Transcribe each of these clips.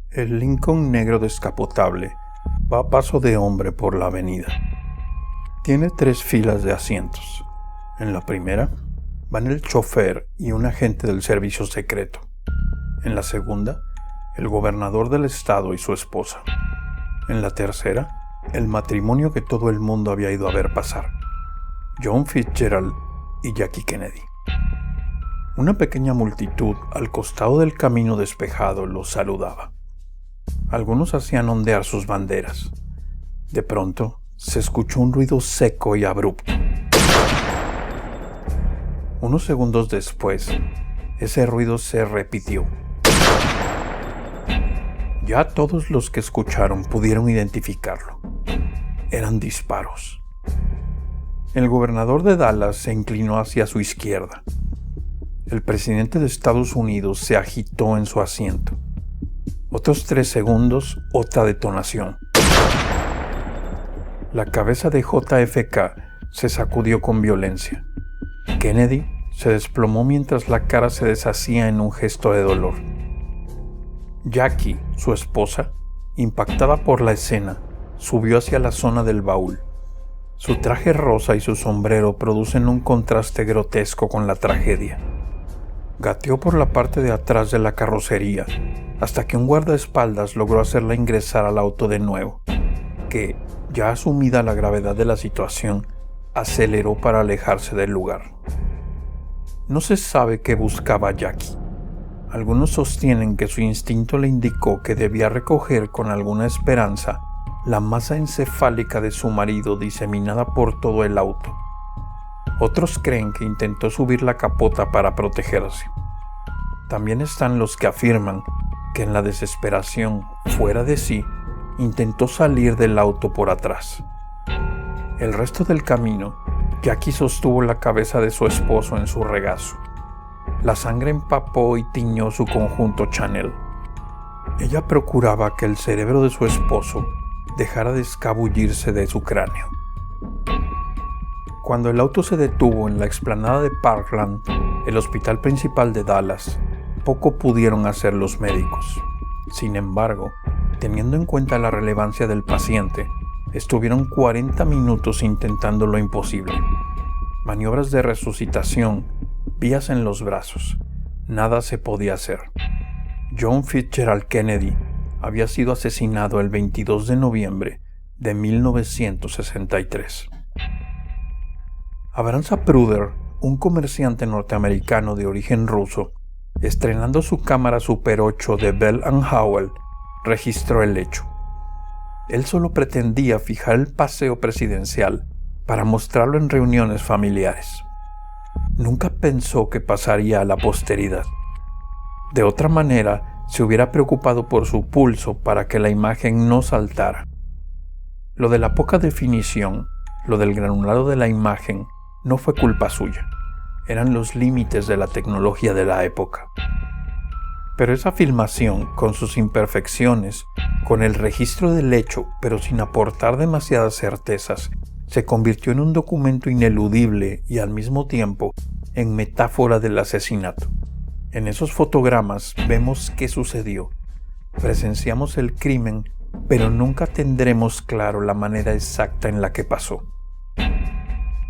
El Lincoln negro descapotable va a paso de hombre por la avenida. Tiene 3 filas de asientos. En la primera van el chofer y un agente del servicio secreto. En la segunda, el gobernador del estado y su esposa. En la tercera, el matrimonio que todo el mundo había ido a ver pasar: John Fitzgerald y Jackie Kennedy. Una pequeña multitud al costado del camino despejado los saludaba. Algunos hacían ondear sus banderas. De pronto, se escuchó un ruido seco y abrupto. Unos segundos después, ese ruido se repitió. Ya todos los que escucharon pudieron identificarlo. Eran disparos. El gobernador de Dallas se inclinó hacia su izquierda. El presidente de Estados Unidos se agitó en su asiento. Otros 3 segundos, otra detonación. La cabeza de JFK se sacudió con violencia. Kennedy se desplomó mientras la cara se deshacía en un gesto de dolor. Jackie, su esposa, impactada por la escena, subió hacia la zona del baúl. Su traje rosa y su sombrero producen un contraste grotesco con la tragedia. Gateó por la parte de atrás de la carrocería hasta que un guardaespaldas logró hacerla ingresar al auto de nuevo, que, ya asumida la gravedad de la situación, aceleró para alejarse del lugar. No se sabe qué buscaba Jackie. Algunos sostienen que su instinto le indicó que debía recoger con alguna esperanza la masa encefálica de su marido diseminada por todo el auto. Otros creen que intentó subir la capota para protegerse. También están los que afirman que en la desesperación, fuera de sí, intentó salir del auto por atrás. El resto del camino, Jackie sostuvo la cabeza de su esposo en su regazo. La sangre empapó y tiñó su conjunto Chanel. Ella procuraba que el cerebro de su esposo dejara de escabullirse de su cráneo. Cuando el auto se detuvo en la explanada de Parkland, el hospital principal de Dallas, poco pudieron hacer los médicos. Sin embargo, teniendo en cuenta la relevancia del paciente, estuvieron 40 minutos intentando lo imposible. Maniobras de resucitación, vías en los brazos. Nada se podía hacer. John Fitzgerald Kennedy había sido asesinado el 22 de noviembre de 1963. Abraham Zapruder, un comerciante norteamericano de origen ruso, estrenando su cámara Super 8 de Bell & Howell, registró el hecho. Él solo pretendía fijar el paseo presidencial para mostrarlo en reuniones familiares. Nunca pensó que pasaría a la posteridad. De otra manera, se hubiera preocupado por su pulso para que la imagen no saltara. Lo de la poca definición, lo del granulado de la imagen, no fue culpa suya. Eran los límites de la tecnología de la época. Pero esa filmación, con sus imperfecciones, con el registro del hecho, pero sin aportar demasiadas certezas, se convirtió en un documento ineludible y al mismo tiempo en metáfora del asesinato. En esos fotogramas vemos qué sucedió. Presenciamos el crimen, pero nunca tendremos claro la manera exacta en la que pasó.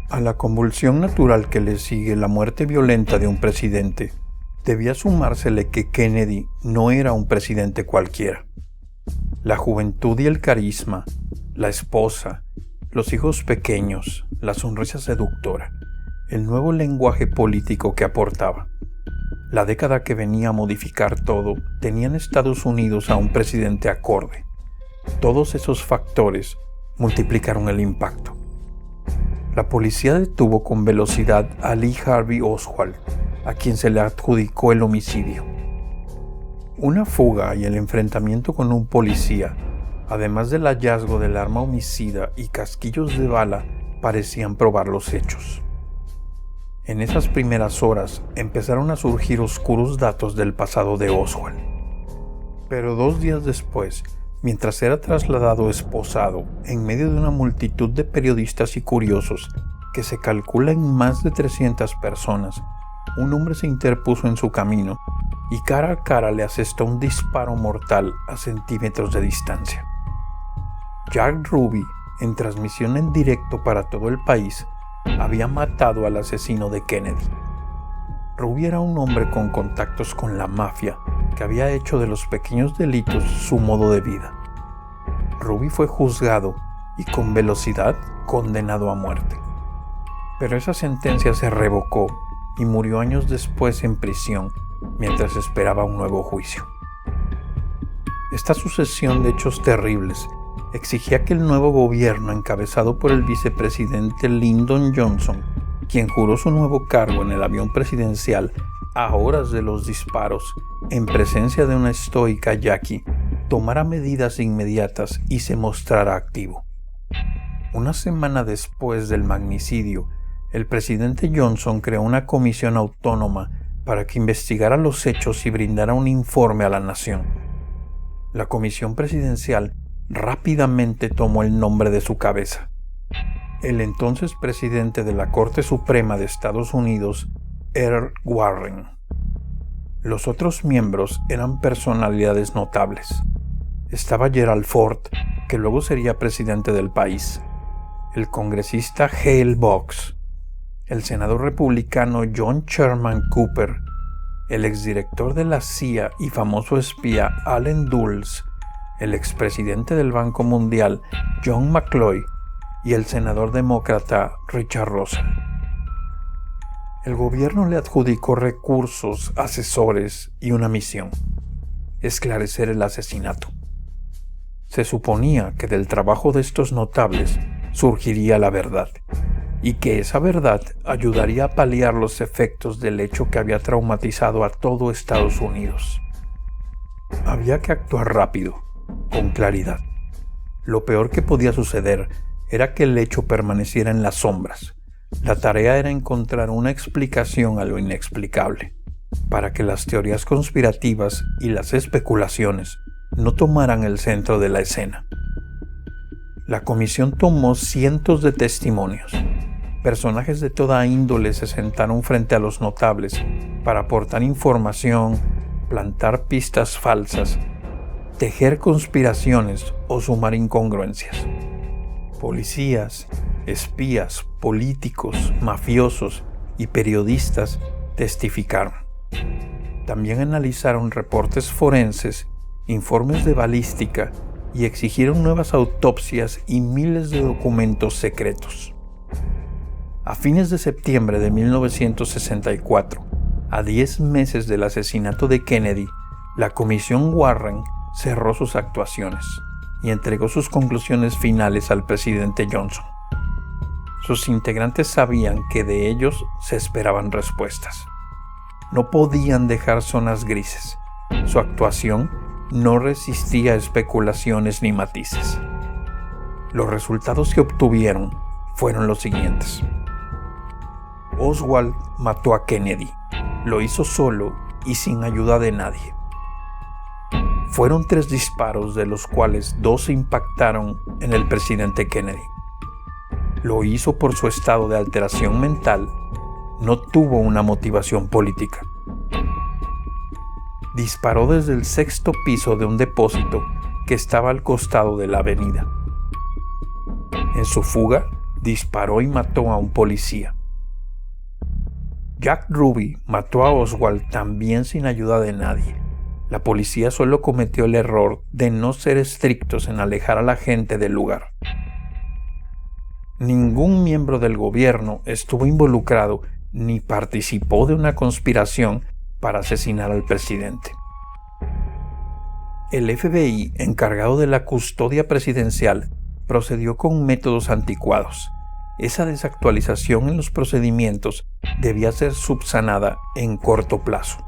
A la convulsión natural que le sigue la muerte violenta de un presidente, debía sumársele que Kennedy no era un presidente cualquiera. La juventud y el carisma, la esposa, los hijos pequeños, la sonrisa seductora, el nuevo lenguaje político que aportaba. La década que venía a modificar todo tenía en Estados Unidos a un presidente acorde. Todos esos factores multiplicaron el impacto. La policía detuvo con velocidad a Lee Harvey Oswald, a quien se le adjudicó el homicidio. Una fuga y el enfrentamiento con un policía, además del hallazgo del arma homicida y casquillos de bala, parecían probar los hechos. En esas primeras horas empezaron a surgir oscuros datos del pasado de Oswald. Pero 2 días después, mientras era trasladado esposado en medio de una multitud de periodistas y curiosos que se calcula en más de 300 personas, un hombre se interpuso en su camino y cara a cara le asestó un disparo mortal a centímetros de distancia. Jack Ruby, en transmisión en directo para todo el país, había matado al asesino de Kennedy. Ruby era un hombre con contactos con la mafia que había hecho de los pequeños delitos su modo de vida. Ruby fue juzgado y con velocidad condenado a muerte. Pero esa sentencia se revocó y murió años después en prisión mientras esperaba un nuevo juicio. Esta sucesión de hechos terribles exigía que el nuevo gobierno, encabezado por el vicepresidente Lyndon Johnson, quien juró su nuevo cargo en el avión presidencial a horas de los disparos, en presencia de una estoica Jackie, tomara medidas inmediatas y se mostrara activo. Una semana después del magnicidio, el presidente Johnson creó una comisión autónoma para que investigara los hechos y brindara un informe a la nación. La comisión presidencial rápidamente tomó el nombre de su cabeza, el entonces presidente de la Corte Suprema de Estados Unidos, Earl Warren. Los otros miembros eran personalidades notables. Estaba Gerald Ford, que luego sería presidente del país, el congresista Hale Box, el senador republicano John Sherman Cooper, el exdirector de la CIA y famoso espía Allen Dulles, el expresidente del Banco Mundial John McCloy y el senador demócrata Richard Russell. El gobierno le adjudicó recursos, asesores y una misión: esclarecer el asesinato. Se suponía que del trabajo de estos notables surgiría la verdad, y que esa verdad ayudaría a paliar los efectos del hecho que había traumatizado a todo Estados Unidos. Había que actuar rápido, con claridad. Lo peor que podía suceder era que el hecho permaneciera en las sombras. La tarea era encontrar una explicación a lo inexplicable, para que las teorías conspirativas y las especulaciones no tomaran el centro de la escena. La comisión tomó cientos de testimonios. Personajes de toda índole se sentaron frente a los notables para aportar información, plantar pistas falsas, tejer conspiraciones o sumar incongruencias. Policías, espías, políticos, mafiosos y periodistas testificaron. También analizaron reportes forenses, informes de balística y exigieron nuevas autopsias y miles de documentos secretos. A fines de septiembre de 1964, a 10 meses del asesinato de Kennedy, la Comisión Warren cerró sus actuaciones y entregó sus conclusiones finales al presidente Johnson. Sus integrantes sabían que de ellos se esperaban respuestas. No podían dejar zonas grises. Su actuación no resistía especulaciones ni matices. Los resultados que obtuvieron fueron los siguientes. Oswald mató a Kennedy. Lo hizo solo y sin ayuda de nadie. Fueron 3 disparos, de los cuales 2 impactaron en el presidente Kennedy. Lo hizo por su estado de alteración mental. No tuvo una motivación política. Disparó desde el 6º piso de un depósito que estaba al costado de la avenida. En su fuga, disparó y mató a un policía. Jack Ruby mató a Oswald también sin ayuda de nadie. La policía solo cometió el error de no ser estrictos en alejar a la gente del lugar. Ningún miembro del gobierno estuvo involucrado ni participó de una conspiración para asesinar al presidente. El FBI, encargado de la custodia presidencial, procedió con métodos anticuados. Esa desactualización en los procedimientos debía ser subsanada en corto plazo.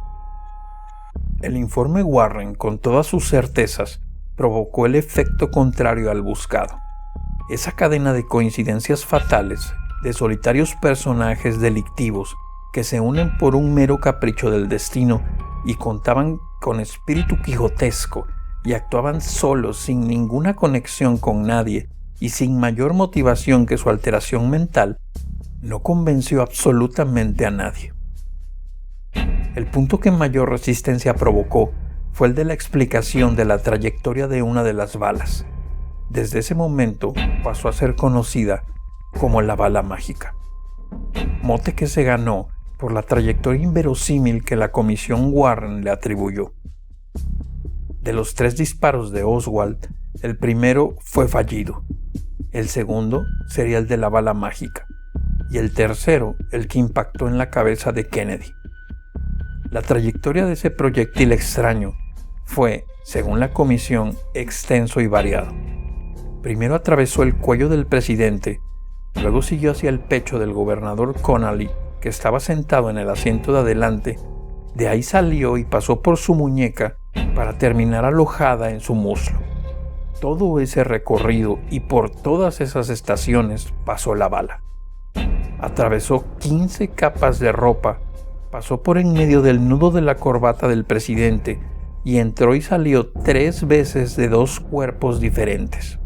El informe Warren, con todas sus certezas, provocó el efecto contrario al buscado. Esa cadena de coincidencias fatales, de solitarios personajes delictivos que se unen por un mero capricho del destino y contaban con espíritu quijotesco y actuaban solos sin ninguna conexión con nadie y sin mayor motivación que su alteración mental, no convenció absolutamente a nadie. El punto que mayor resistencia provocó fue el de la explicación de la trayectoria de una de las balas. Desde ese momento pasó a ser conocida como la bala mágica, mote que se ganó por la trayectoria inverosímil que la Comisión Warren le atribuyó. De los 3 disparos de Oswald, el primero fue fallido, el segundo sería el de la bala mágica, y el tercero el que impactó en la cabeza de Kennedy. La trayectoria de ese proyectil extraño fue, según la comisión, extenso y variado. Primero atravesó el cuello del presidente, luego siguió hacia el pecho del gobernador Connally, que estaba sentado en el asiento de adelante. De ahí salió y pasó por su muñeca para terminar alojada en su muslo. Todo ese recorrido y por todas esas estaciones pasó la bala. Atravesó 15 capas de ropa, pasó por en medio del nudo de la corbata del presidente y entró y salió 3 veces de 2 cuerpos diferentes.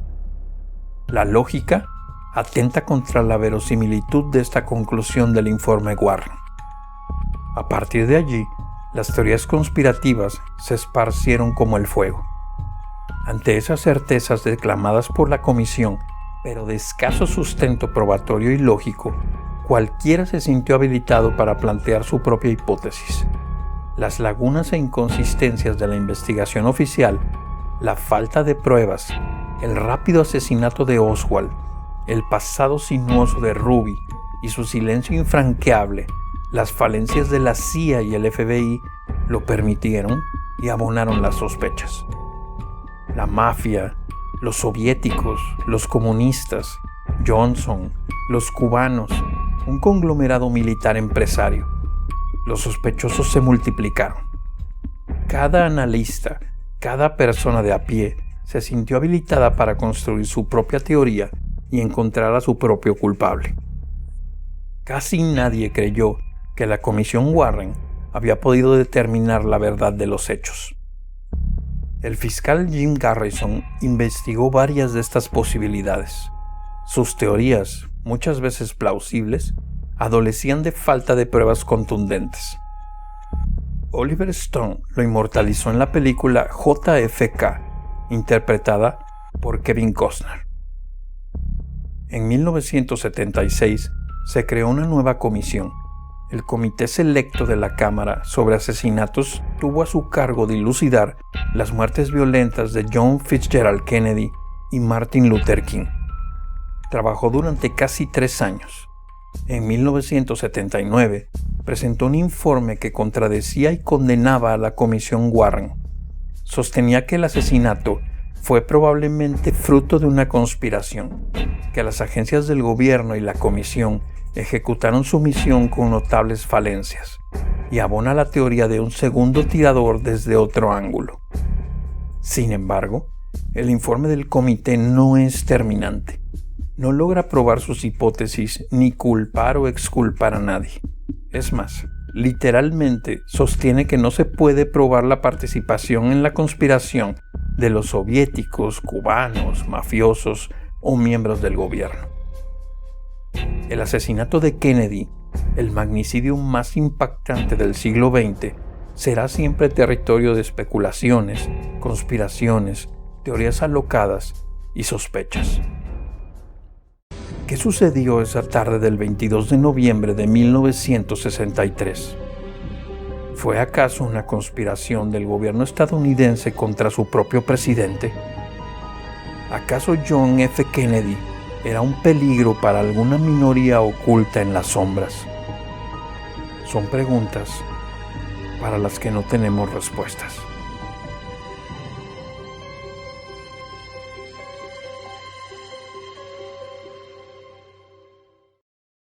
La lógica atenta contra la verosimilitud de esta conclusión del informe Warren. A partir de allí, las teorías conspirativas se esparcieron como el fuego. Ante esas certezas declamadas por la comisión, pero de escaso sustento probatorio y lógico, cualquiera se sintió habilitado para plantear su propia hipótesis. Las lagunas e inconsistencias de la investigación oficial, la falta de pruebas, el rápido asesinato de Oswald, el pasado sinuoso de Ruby y su silencio infranqueable, las falencias de la CIA y el FBI lo permitieron y abonaron las sospechas. La mafia, los soviéticos, los comunistas, Johnson, los cubanos, un conglomerado militar empresario. Los sospechosos se multiplicaron. Cada analista, cada persona de a pie, se sintió habilitada para construir su propia teoría y encontrar a su propio culpable. Casi nadie creyó que la Comisión Warren había podido determinar la verdad de los hechos. El fiscal Jim Garrison investigó varias de estas posibilidades. Sus teorías, muchas veces plausibles, adolecían de falta de pruebas contundentes. Oliver Stone lo inmortalizó en la película JFK, interpretada por Kevin Costner. En 1976 se creó una nueva comisión. El Comité Selecto de la Cámara sobre Asesinatos tuvo a su cargo dilucidar las muertes violentas de John Fitzgerald Kennedy y Martin Luther King. Trabajó durante casi 3 años. En 1979 presentó un informe que contradecía y condenaba a la Comisión Warren. Sostenía que el asesinato fue probablemente fruto de una conspiración, que las agencias del gobierno y la comisión ejecutaron su misión con notables falencias, y abona la teoría de un segundo tirador desde otro ángulo. Sin embargo, el informe del comité no es terminante. No logra probar sus hipótesis ni culpar o exculpar a nadie. Es más, literalmente sostiene que no se puede probar la participación en la conspiración de los soviéticos, cubanos, mafiosos o miembros del gobierno. El asesinato de Kennedy, el magnicidio más impactante del siglo XX, será siempre territorio de especulaciones, conspiraciones, teorías alocadas y sospechas. ¿Qué sucedió esa tarde del 22 de noviembre de 1963? ¿Fue acaso una conspiración del gobierno estadounidense contra su propio presidente? ¿Acaso John F. Kennedy era un peligro para alguna minoría oculta en las sombras? Son preguntas para las que no tenemos respuestas.